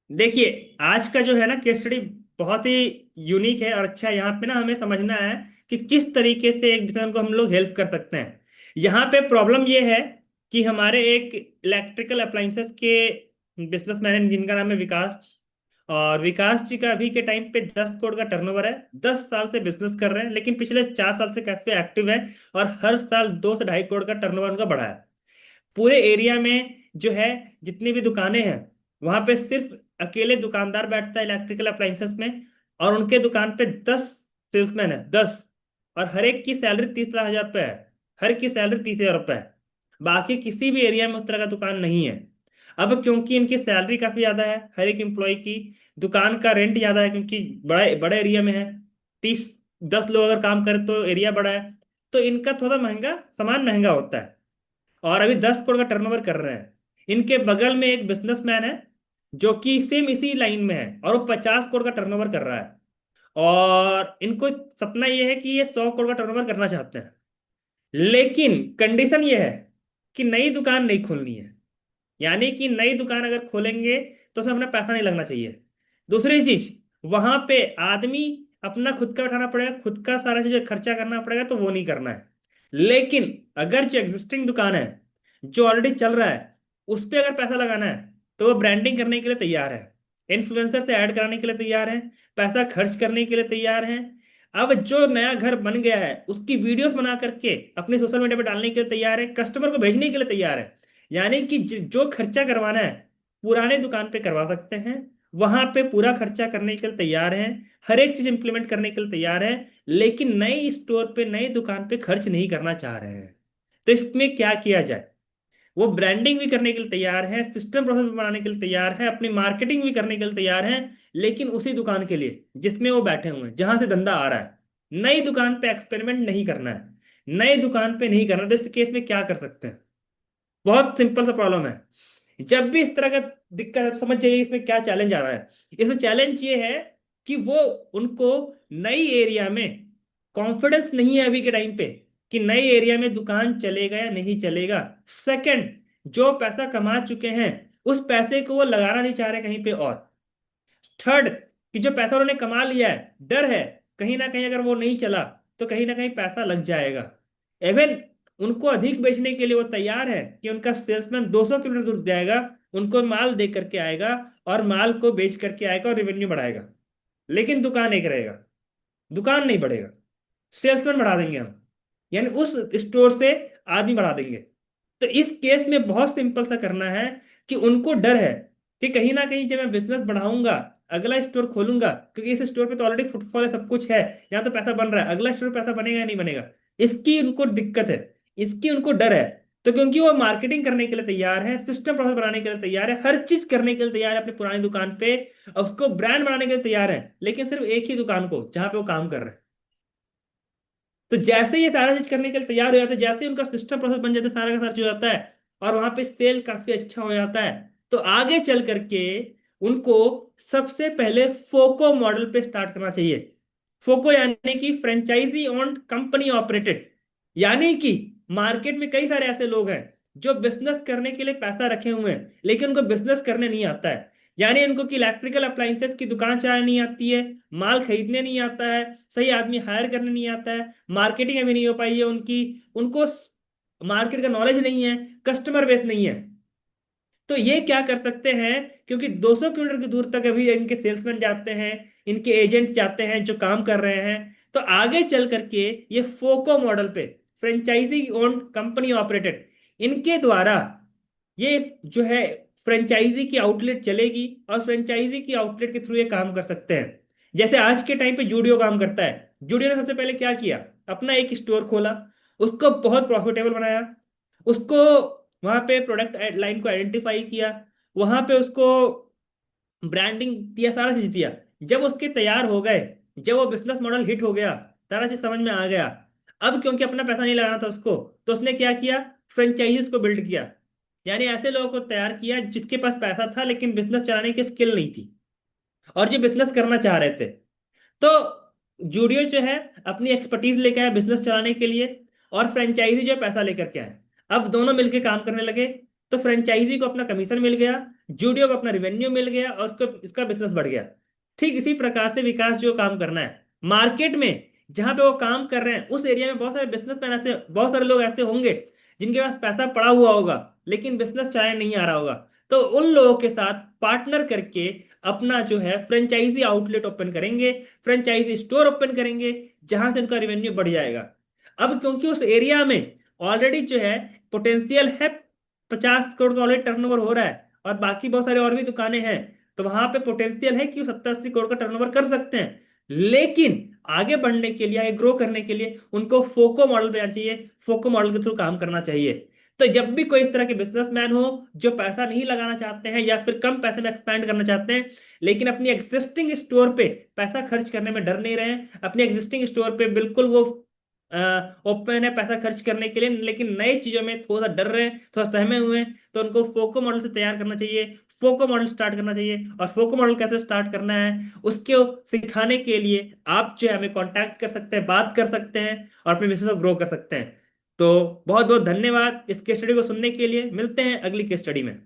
देखिए, आज का जो है ना केस स्टडी बहुत ही यूनिक है और अच्छा है। यहाँ पे ना हमें समझना है कि किस तरीके से एक दूसरे को हम लोग हेल्प कर सकते हैं। यहाँ पे प्रॉब्लम ये है कि हमारे एक इलेक्ट्रिकल अप्लाइंसेस के बिजनेसमैन हैं जिनका नाम है विकास। और विकास जी का अभी के टाइम पे 10 करोड़ का टर्नओवर है। 10 साल से बिजनेस कर रहे हैं, लेकिन पिछले 4 साल से काफी एक्टिव है। और हर साल 2 से 2.5 करोड़ का टर्नओवर उनका बढ़ा है। पूरे एरिया में जो है, जितनी भी दुकानें हैं, वहां पे सिर्फ अकेले दुकानदार बैठता है इलेक्ट्रिकल अप्लाइंसेस में। और उनके दुकान पे 10 सेल्समैन है, 10। और हर एक की सैलरी 30 लाख हजार रुपए है। हर की सैलरी 30 हजार रुपए है। बाकी किसी भी एरिया में उस तरह का दुकान नहीं है। अब क्योंकि इनकी सैलरी काफी ज्यादा है हर एक एम्प्लॉय की, दुकान का रेंट ज्यादा है क्योंकि बड़ा बड़े एरिया में है। 10 लोग अगर काम करें तो एरिया बड़ा है। तो इनका थोड़ा महंगा सामान महंगा होता है। और अभी 10 करोड़ का टर्नओवर कर रहे हैं। इनके बगल में एक बिजनेसमैन है जो कि सेम इसी लाइन में है, और वो 50 करोड़ का टर्नओवर कर रहा है। और इनको सपना ये है कि ये 100 करोड़ का टर्नओवर करना चाहते हैं। लेकिन कंडीशन ये है कि नई दुकान नहीं खोलनी है। यानी कि नई दुकान अगर खोलेंगे तो उसमें अपना पैसा नहीं लगना चाहिए। दूसरी चीज, वहां पे आदमी अपना खुद का उठाना पड़ेगा, खुद का सारा चीज खर्चा करना पड़ेगा, तो वो नहीं करना है। लेकिन अगर जो एग्जिस्टिंग दुकान है, जो ऑलरेडी चल रहा है, उस पर अगर पैसा लगाना है तो वो ब्रांडिंग करने के लिए तैयार है। इन्फ्लुएंसर से ऐड कराने के लिए तैयार है। पैसा खर्च करने के लिए तैयार है। अब जो नया घर बन गया है उसकी वीडियोस बना करके अपने सोशल मीडिया पे डालने के लिए तैयार है, कस्टमर को भेजने के लिए तैयार है। यानी कि जो खर्चा करवाना है पुराने दुकान पे करवा सकते हैं। वहां पे पूरा खर्चा करने के लिए तैयार हैं। हर एक चीज इंप्लीमेंट करने के लिए तैयार हैं। लेकिन नई स्टोर पे नई दुकान पे खर्च नहीं करना चाह रहे हैं। तो इसमें क्या किया जाए? वो ब्रांडिंग भी करने के लिए तैयार है, सिस्टम प्रोसेस भी बनाने के लिए तैयार है, अपनी मार्केटिंग भी करने के लिए तैयार है। लेकिन उसी दुकान के लिए जिसमें वो बैठे हुए हैं, जहां से धंधा आ रहा है। नई दुकान पे एक्सपेरिमेंट नहीं करना है, नई दुकान पे नहीं करना। तो इस केस में क्या कर सकते हैं? बहुत सिंपल सा प्रॉब्लम है। जब भी इस तरह का दिक्कत है तो समझ जाइए इसमें क्या चैलेंज आ रहा है। इसमें चैलेंज ये है कि वो उनको नई एरिया में कॉन्फिडेंस नहीं है अभी के टाइम पे कि नई एरिया में दुकान चलेगा या नहीं चलेगा। सेकंड, जो पैसा कमा चुके हैं उस पैसे को वो लगाना नहीं चाह रहे कहीं पे और। थर्ड, कि जो पैसा उन्होंने कमा लिया है, डर है कहीं ना कहीं अगर वो नहीं चला तो कहीं ना कहीं पैसा लग जाएगा। इवन उनको अधिक बेचने के लिए वो तैयार है कि उनका सेल्समैन 200 किलोमीटर दूर जाएगा, उनको माल दे करके आएगा और माल को बेच करके आएगा और रेवेन्यू बढ़ाएगा। लेकिन दुकान एक रहेगा, दुकान नहीं बढ़ेगा। सेल्समैन बढ़ा देंगे हम, यानी उस स्टोर से आदमी बढ़ा देंगे। तो इस केस में बहुत सिंपल सा करना है कि उनको डर है कि कहीं ना कहीं जब मैं बिजनेस बढ़ाऊंगा, अगला स्टोर खोलूंगा, क्योंकि इस स्टोर पे तो ऑलरेडी फुटफॉल है, सब कुछ है, यहाँ तो पैसा बन रहा है, अगला स्टोर पे पैसा बनेगा या नहीं बनेगा, इसकी उनको दिक्कत है। इसकी उनको डर है। तो क्योंकि वो मार्केटिंग करने के लिए तैयार है, सिस्टम प्रोसेस बनाने के लिए तैयार है, हर चीज करने के लिए तैयार है अपनी पुरानी दुकान पे, और उसको ब्रांड बनाने के लिए तैयार है, लेकिन सिर्फ एक ही दुकान को जहां पे वो काम कर रहे हैं। तो जैसे ये सारा चीज करने के लिए तैयार हो जाते हैं, जैसे ही उनका सिस्टम प्रोसेस बन जाता है, सारा का सारा चीज हो जाता है, और वहां पे सेल काफी अच्छा हो जाता है, तो आगे चल करके उनको सबसे पहले फोको मॉडल पे स्टार्ट करना चाहिए। फोको यानी कि फ्रेंचाइजी ओन्ड कंपनी ऑपरेटेड। यानी कि मार्केट में कई सारे ऐसे लोग हैं जो बिजनेस करने के लिए पैसा रखे हुए हैं, लेकिन उनको बिजनेस करने नहीं आता है। यानी उनको कि इलेक्ट्रिकल अप्लाइंसेस की दुकान चलानी नहीं आती है, माल खरीदने नहीं आता है, सही आदमी हायर करने नहीं आता है, मार्केटिंग अभी नहीं हो पाई है उनकी, उनको मार्केट का नॉलेज नहीं है, कस्टमर बेस नहीं है। तो ये क्या कर सकते हैं, क्योंकि 200 किलोमीटर की दूर तक अभी इनके सेल्समैन जाते हैं, इनके एजेंट जाते हैं जो काम कर रहे हैं। तो आगे चल करके ये फोको मॉडल पे, फ्रेंचाइजी ओन्ड कंपनी ऑपरेटेड, इनके द्वारा ये जो है फ्रेंचाइजी की आउटलेट चलेगी, और फ्रेंचाइजी की आउटलेट के थ्रू ये काम कर सकते हैं। जैसे आज के टाइम पे जूडियो काम करता है। जूडियो ने सबसे पहले क्या किया, अपना एक स्टोर खोला, उसको बहुत प्रॉफिटेबल बनाया, उसको वहां पे प्रोडक्ट लाइन को आइडेंटिफाई किया, वहां पे उसको ब्रांडिंग दिया, सारा चीज दिया। जब उसके तैयार हो गए, जब वो बिजनेस मॉडल हिट हो गया, सारा चीज समझ में आ गया, अब क्योंकि अपना पैसा नहीं लगाना था उसको, तो उसने क्या किया, फ्रेंचाइजीज को बिल्ड किया। यानी ऐसे लोगों को तैयार किया जिसके पास पैसा था लेकिन बिजनेस चलाने की स्किल नहीं थी, और जो बिजनेस करना चाह रहे थे। तो जूडियो जो है अपनी एक्सपर्टीज लेके आया बिजनेस चलाने के लिए, और फ्रेंचाइजी जो है पैसा लेकर के आए। अब दोनों मिलके काम करने लगे, तो फ्रेंचाइजी को अपना कमीशन मिल गया, जूडियो को अपना रिवेन्यू मिल गया और उसको इसका बिजनेस बढ़ गया। ठीक इसी प्रकार से विकास जो काम करना है मार्केट में, जहां पे वो काम कर रहे हैं उस एरिया में बहुत सारे बिजनेसमैन ऐसे, बहुत सारे लोग ऐसे होंगे जिनके पास पैसा पड़ा हुआ होगा लेकिन बिजनेस चलाने नहीं आ रहा होगा। तो उन लोगों के साथ पार्टनर करके अपना जो है फ्रेंचाइजी आउटलेट ओपन करेंगे, फ्रेंचाइजी स्टोर ओपन करेंगे, जहां से उनका रेवेन्यू बढ़ जाएगा। अब क्योंकि उस एरिया में ऑलरेडी जो है पोटेंशियल है, 50 करोड़ का ऑलरेडी टर्नओवर हो रहा है और बाकी बहुत सारे और भी दुकानें हैं, तो वहां पे पोटेंशियल है कि वो 70-80 करोड़ का टर्नओवर कर सकते हैं। लेकिन आगे बढ़ने के लिए, आगे ग्रो करने के लिए उनको फोको मॉडल पे आना चाहिए, फोको मॉडल के थ्रू काम करना चाहिए। तो जब भी कोई इस तरह के बिजनेसमैन हो जो पैसा नहीं लगाना चाहते हैं या फिर कम पैसे में एक्सपैंड करना चाहते हैं, लेकिन अपनी एग्जिस्टिंग स्टोर पे पैसा खर्च करने में डर नहीं रहे हैं, अपने एग्जिस्टिंग स्टोर पे बिल्कुल वो ओपन है पैसा खर्च करने के लिए, लेकिन नई चीजों में थोड़ा सा डर रहे हैं, थोड़ा सहमे हुए हैं, तो उनको फोको मॉडल से तैयार करना चाहिए, फोको मॉडल स्टार्ट करना चाहिए। और फोको मॉडल कैसे स्टार्ट करना है उसके सिखाने के लिए आप जो है हमें कांटेक्ट कर सकते हैं, बात कर सकते हैं और अपने बिजनेस को ग्रो कर सकते हैं। तो बहुत बहुत धन्यवाद इस केस स्टडी को सुनने के लिए। मिलते हैं अगली केस स्टडी में।